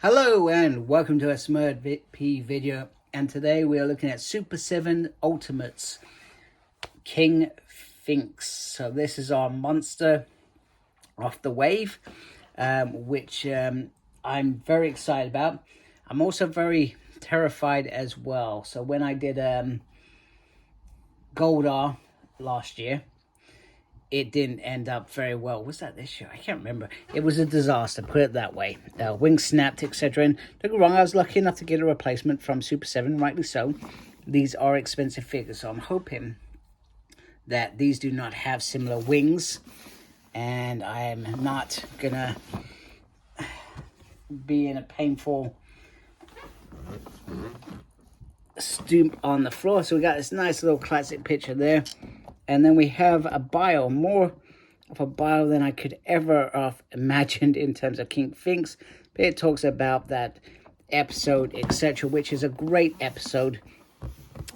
Hello and welcome to a SMMP video, and today we are looking at Super7 Ultimates King Sphinx. So this is our monster off the wave, which I'm very excited about. I'm also very terrified as well. So when I did Goldar last year, it didn't end up very well. Was that this year? I can't remember. It was a disaster, put it that way. Wings snapped, etc. And don't get me wrong, I was lucky enough to get a replacement from Super7, rightly so. These are expensive figures, so I'm hoping that these do not have similar wings. And I am not gonna be in a painful stoop on the floor. So we got this nice little classic picture there. And then we have a bio, more of a bio than I could ever have imagined in terms of King Sphinx. But it talks about that episode, etc., which is a great episode.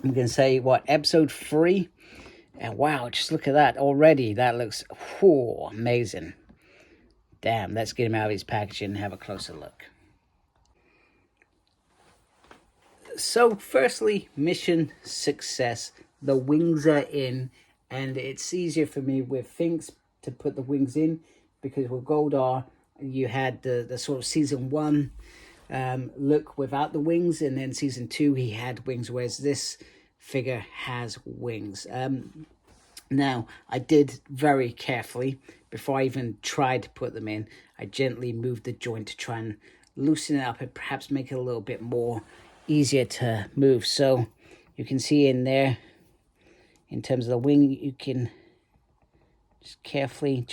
I'm going to say, what, episode 3? And wow, just look at that already. That looks amazing. Damn, let's get him out of his packaging and have a closer look. So, firstly, mission success. The wings are in. And it's easier for me with Sphinx to put the wings in, because with Goldar, you had the sort of season 1 look without the wings, and then season 2 he had wings, whereas this figure has wings. Now, I did very carefully, before I even tried to put them in, I gently moved the joint to try and loosen it up and perhaps make it a little bit more easier to move. So you can see in there, in terms of the wing, you can just carefully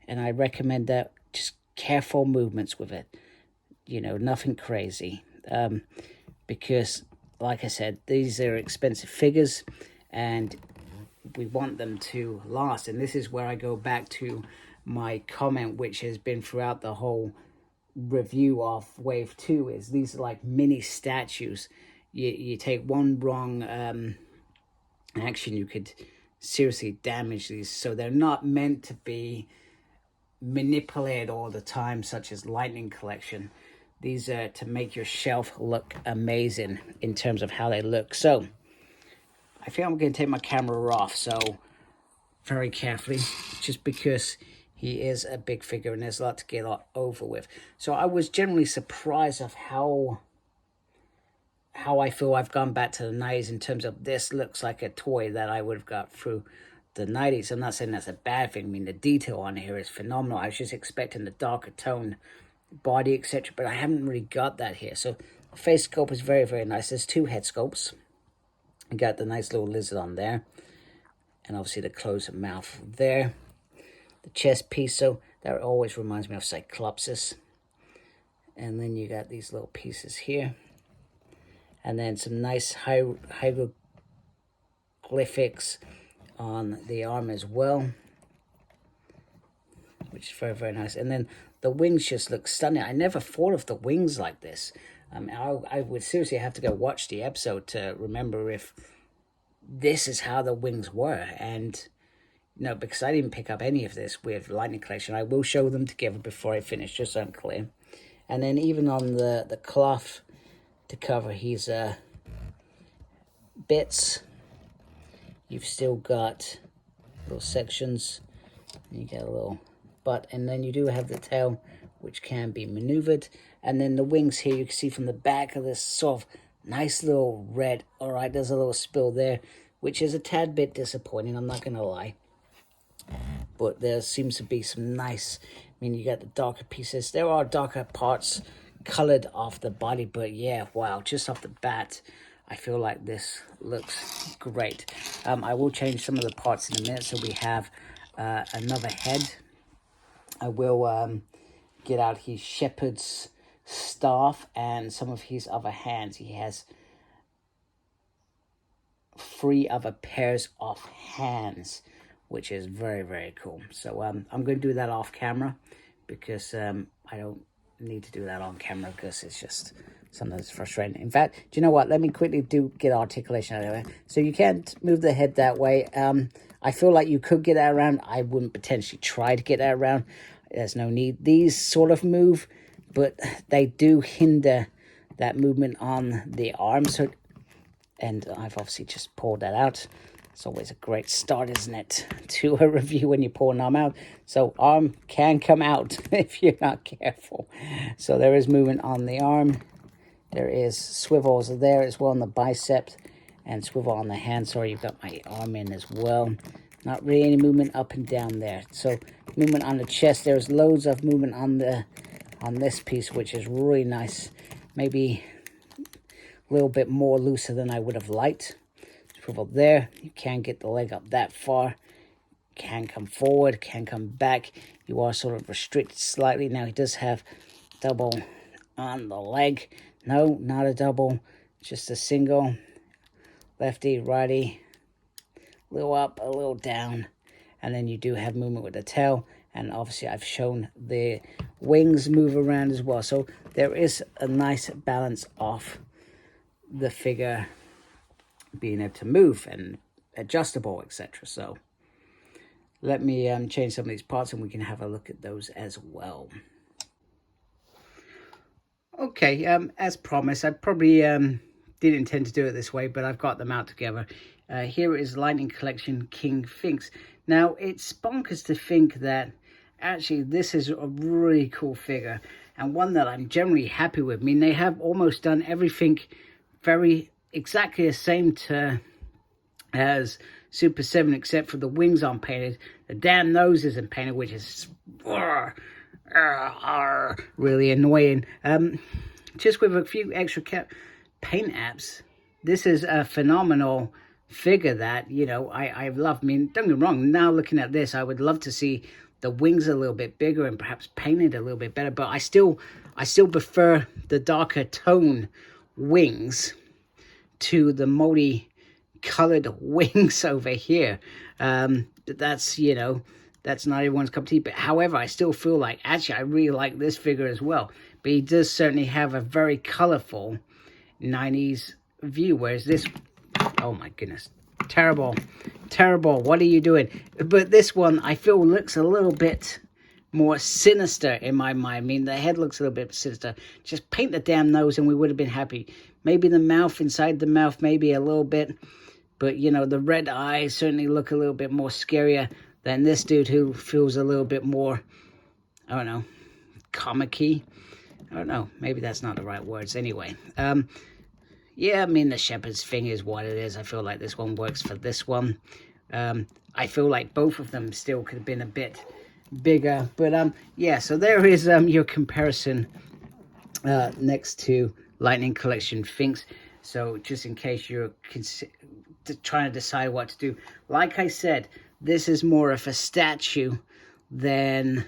and I recommend that just careful movements with it, you know, nothing crazy, because like I said, these are expensive figures and we want them to last. And this is where I go back to my comment, which has been throughout the whole review of Wave 2, is these are like mini statues. You take one wrong action, you could seriously damage these. So they're not meant to be manipulated all the time, such as Lightning Collection. These are to make your shelf look amazing in terms of how they look. So I think I'm going to take my camera off, so very carefully, just because he is a big figure and there's a lot to get over with. So I was generally surprised of how I feel I've gone back to the 90s in terms of this looks like a toy that I would have got through the 90s. I'm not saying that's a bad thing. I mean, the detail on here is phenomenal. I was just expecting the darker tone body, etc., but I haven't really got that here. So the face sculpt is very, very nice. There's 2 head sculpts. You got the nice little lizard on there, and obviously the closed mouth there. The chest piece, so that always reminds me of Cyclopsis. And then you got these little pieces here. And then some nice hieroglyphics on the arm as well, which is very, very nice. And then the wings just look stunning. I never thought of the wings like this. I would seriously have to go watch the episode to remember if this is how the wings were. And no, because I didn't pick up any of this with Lightning Collection. I will show them together before I finish, just so I'm clear. And then even on the cloth to cover his bits, you've still got little sections, and you get a little butt, and then you do have the tail, which can be maneuvered. And then the wings here, you can see from the back of this sort of nice little red. All right, there's a little spill there, which is a tad bit disappointing, I'm not gonna lie, but there seems to be some nice, I mean, you got the darker pieces. There are darker parts colored off the body, but yeah, wow, just off the bat I feel like this looks great. I will change some of the parts in a minute. So we have another head. I will get out his shepherd's staff and some of his other hands. He has 3 other pairs of hands, which is very, very cool. So I'm going to do that off camera, because I don't need to do that on camera, because it's just sometimes frustrating. In fact, do you know what? Let me quickly get articulation out of it. So you can't move the head that way. I feel like you could get that around. I wouldn't potentially try to get that around. There's no need. These sort of move but they do hinder that movement on the arm. So, and I've obviously just poured that out. It's always a great start, isn't it, to a review when you pour an arm out. So arm can come out if you're not careful. So there is movement on the arm. There is swivels there as well on the biceps, and swivel on the hand. Sorry, you've got my arm in as well. Not really any movement up and down there. So movement on the chest. There's loads of movement on this piece, which is really nice. Maybe a little bit more looser than I would have liked. Swivel there. You can't get the leg up that far. Can come forward, can come back. You are sort of restricted slightly. Now he does have double on the leg. No, not a double, just a single. Lefty, righty, a little up, a little down. And then you do have movement with the tail. And obviously I've shown the wings move around as well. So there is a nice balance of the figure being able to move and adjustable, etc. So let me change some of these parts and we can have a look at those as well. Okay, as promised, I probably didn't intend to do it this way, but I've got them out together. Here is Lightning Collection King Sphinx. Now, it's bonkers to think that actually this is a really cool figure and one that I'm generally happy with. I mean, they have almost done everything very exactly the same as Super7, except for the wings aren't painted. The damn nose isn't painted, which is really annoying. Just with a few extra paint apps, this is a phenomenal figure that, you know, I love. I mean, don't get me wrong, now looking at this, I would love to see the wings a little bit bigger and perhaps painted a little bit better, but I still prefer the darker tone wings to the multi-colored wings over here. That's, you know, that's not everyone's cup of tea. But however, I still feel like, actually, I really like this figure as well. But he does certainly have a very colorful 90s view. Whereas this, oh my goodness, terrible, terrible. What are you doing? But this one, I feel, looks a little bit more sinister in my mind. I mean, the head looks a little bit sinister. Just paint the damn nose and we would have been happy. Maybe the mouth, inside the mouth, maybe a little bit. But, you know, the red eyes certainly look a little bit more scarier than this dude who feels a little bit more, I don't know, comic-y. I don't know. Maybe that's not the right words. Anyway, yeah, I mean, the shepherd's thing is what it is. I feel like this one works for this one. I feel like both of them still could have been a bit bigger. But, yeah, so there is your comparison next to Lightning Collection Sphinx. So just in case you're trying to decide what to do, like I said, this is more of a statue than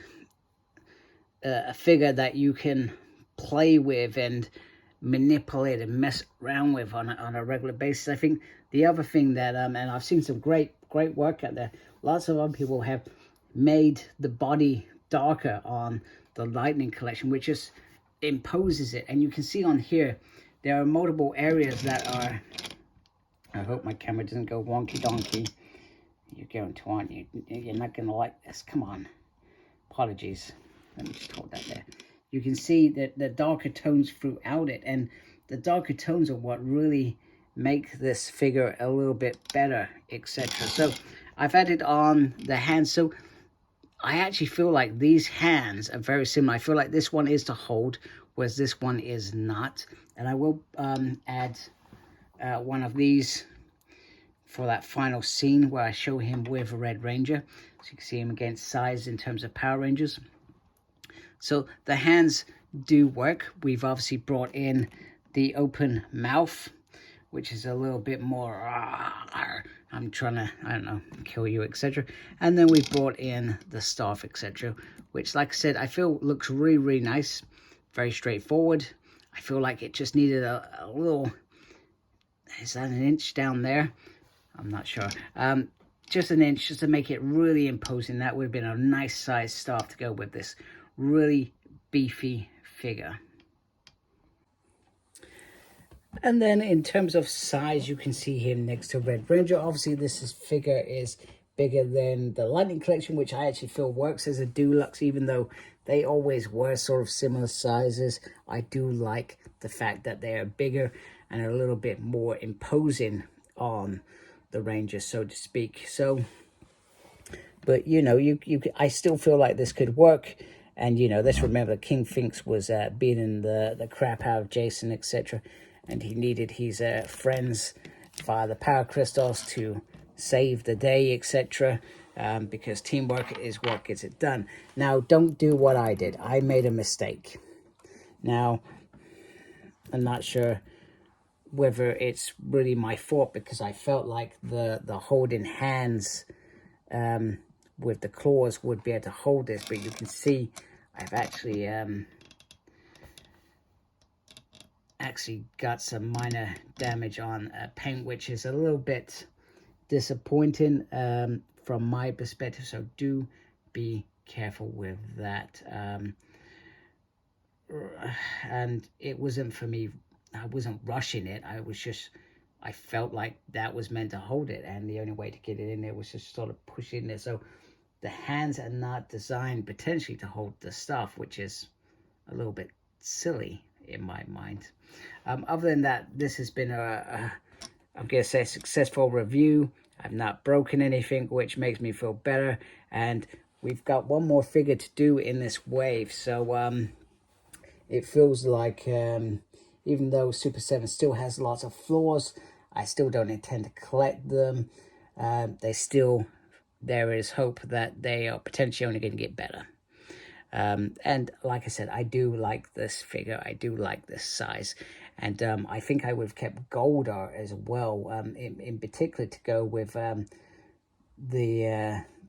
a figure that you can play with and manipulate and mess around with on a regular basis. I think the other thing that, and I've seen some great work out there, lots of other people have made the body darker on the Lightning Collection, which just imposes it. And you can see on here, there are multiple areas that are, I hope my camera doesn't go wonky donkey. You're going to, aren't you? You're not going to like this. Come on. Apologies. Let me just hold that there. You can see that the darker tones throughout it. And the darker tones are what really make this figure a little bit better, etc. So I've added on the hands. So I actually feel like these hands are very similar. I feel like this one is to hold, whereas this one is not. And I will add one of these for that final scene where I show him with a Red Ranger. So you can see him against size in terms of Power Rangers. So the hands do work. We've obviously brought in the open mouth, which is a little bit more, I'm trying to, I don't know, kill you, etc. And then we've brought in the staff, etc., which, like I said, I feel looks really, really nice. Very straightforward. I feel like it just needed a little, is that an inch down there? I'm not sure. Just an inch, just to make it really imposing. That would have been a nice size staff to go with this really beefy figure. And then in terms of size, you can see him next to Red Ranger. Obviously, figure is bigger than the Lightning Collection, which I actually feel works as a deluxe, even though they always were sort of similar sizes. I do like the fact that they are bigger and a little bit more imposing on the Rangers, so to speak. So, but you know, I still feel like this could work. And you know, let's remember King Sphinx was beating the crap out of Jason, etc., and he needed his friends via the power crystals to save the day, etc. Because teamwork is what gets it done. Now, don't do what I did. I made a mistake. Now, I'm not sure whether it's really my fault, because I felt like the holding hands with the claws would be able to hold this, but you can see I've actually got some minor damage on paint, which is a little bit disappointing from my perspective, so do be careful with that. And it wasn't for me, I wasn't rushing it, I felt like that was meant to hold it, and the only way to get it in there was just sort of push it in there. So the hands are not designed potentially to hold the stuff, which is a little bit silly in my mind. Other than that, this has been I'm gonna say a successful review. I've not broken anything, which makes me feel better, and we've got one more figure to do in this wave. So it feels like even though Super7 still has lots of flaws, I still don't intend to collect them. There is hope that they are potentially only going to get better. And like I said, I do like this figure. I do like this size. And I think I would have kept Goldar as well, in particular to go with the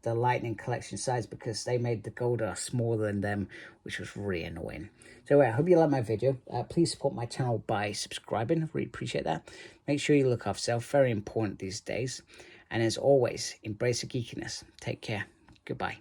Lightning Collection size, because they made the Goldar smaller than them, which was really annoying. So I hope you like my video. Please support my channel by subscribing. I really appreciate that. Make sure you look after yourself. Very important these days. And as always, embrace the geekiness. Take care. Goodbye.